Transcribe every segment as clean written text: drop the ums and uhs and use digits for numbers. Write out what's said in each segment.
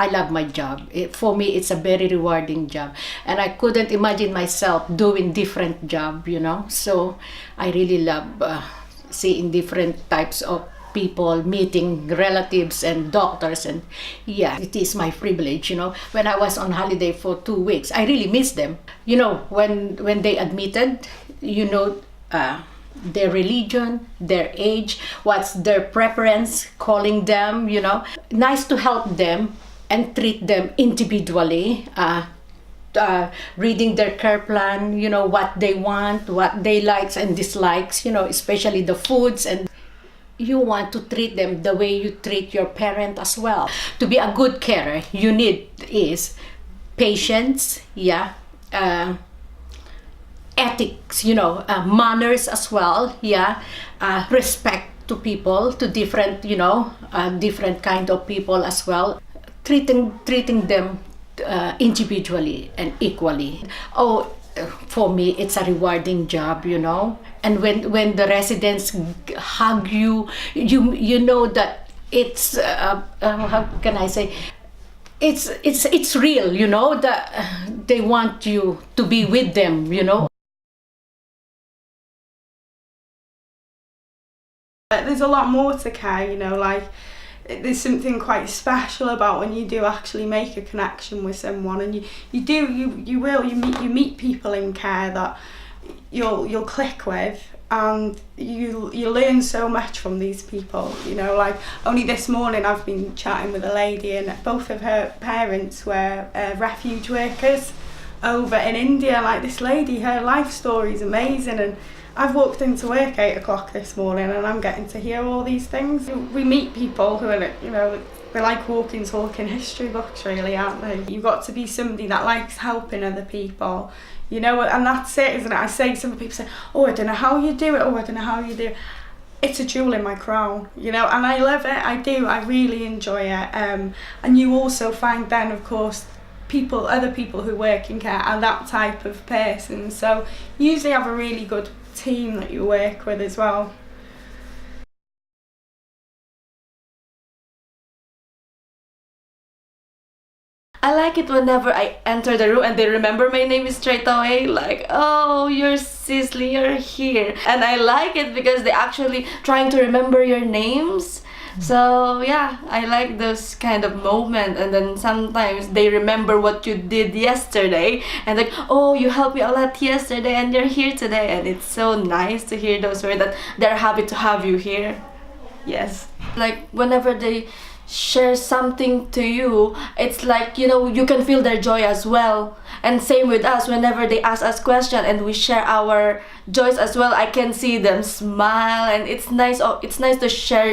I love my job. For me, it's a very rewarding job. And I couldn't imagine myself doing different job, you know. So I really love seeing different types of people, meeting relatives and doctors, and yeah, it is my privilege, you know. When I was on holiday for 2 weeks, I really miss them. You know, when they admitted, you know, their religion, their age, what's their preference, calling them, you know. Nice to help them and treat them individually, reading their care plan, you know, what they want, what they likes and dislikes, you know, especially the foods. And you want to treat them the way you treat your parent as well. To be a good carer, you need is patience, yeah, ethics, you know, manners as well, yeah, respect to people, to different, you know, different kind of people as well, treating them individually and equally. Oh, for me, it's a rewarding job, you know. And when the residents hug you, you know that it's how can I say? It's real, you know. That they want you to be with them, you know. There's a lot more to care, you know. Like, there's something quite special about when you do actually make a connection with someone, and you meet people in care that you'll click with, and you learn so much from these people, you know. Like, only this morning I've been chatting with a lady, and both of her parents were refuge workers over in India. Like, this lady, her life story is amazing, and I've walked into work 8 o'clock this morning and I'm getting to hear all these things. We meet people who are, you know, they're like walking, talking history books, really, aren't they? You've got to be somebody that likes helping other people, you know, and that's it, isn't it? I say, some people say, oh, I don't know how you do it, oh, I don't know how you do it. It's a jewel in my crown, you know, and I love it, I do, I really enjoy it. And you also find then, of course, other people who work in care are that type of person, so you usually have a really good team that you work with as well. I like it whenever I enter the room and they remember my name straight away, like, oh, you're Sisley, you're here. And I like it because they're actually trying to remember your names. So yeah, I like those kind of moments. And then sometimes they remember what you did yesterday and like, oh, you helped me a lot yesterday and you're here today. And it's so nice to hear those words that they're happy to have you here. Yes, like whenever they share something to you, it's like, you know, you can feel their joy as well. And same with us, whenever they ask us questions and we share our joys as well, I can see them smile. And it's nice to share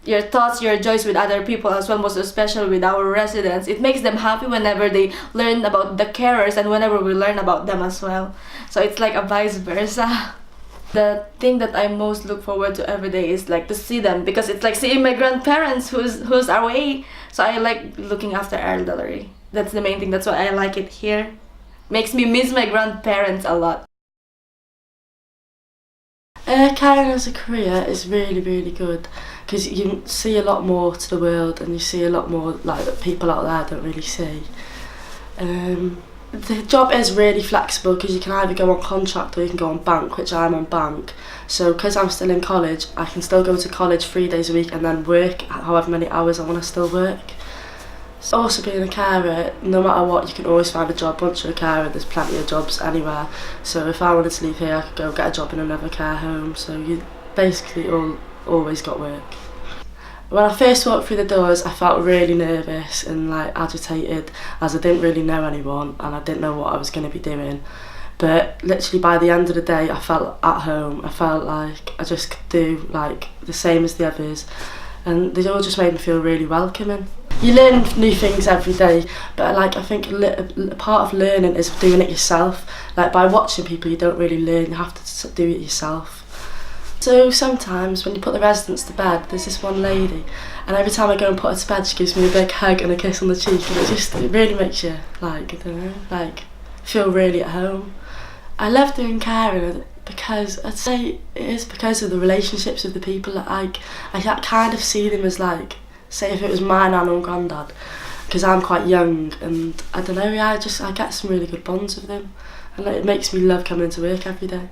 your thoughts, your joys with other people as well, most especially with our residents. It makes them happy whenever they learn about the carers and whenever we learn about them as well. So it's like a vice versa. The thing that I most look forward to every day is like to see them, because it's like seeing my grandparents who's away. So I like looking after elderly. That's the main thing. That's why I like it here. Makes me miss my grandparents a lot. Caring as a career is really, really good because you see a lot more to the world and you see a lot more like that people out there don't really see. The job is really flexible because you can either go on contract or you can go on bank, which I'm on bank. So because I'm still in college, I can still go to college 3 days a week and then work however many hours I want to still work. So also being a carer, no matter what, you can always find a job. Once you're a carer, there's plenty of jobs anywhere. So if I wanted to leave here, I could go get a job in another care home. So you basically always got work. When I first walked through the doors, I felt really nervous and like agitated, as I didn't really know anyone and I didn't know what I was going to be doing. But literally by the end of the day, I felt at home. I felt like I just could do like the same as the others, and they all just made me feel really welcoming. You learn new things every day, but like I think a part of learning is doing it yourself. Like by watching people, you don't really learn. You have to do it yourself. So sometimes when you put the residents to bed, there's this one lady, and every time I go and put her to bed, she gives me a big hug and a kiss on the cheek, and it really makes you like, I don't know, like feel really at home. I love doing caring because I'd say it is because of the relationships with the people that I kind of see them as like, say if it was my nan or granddad, because I'm quite young, and I don't know, yeah, I get some really good bonds with them, and it makes me love coming to work every day.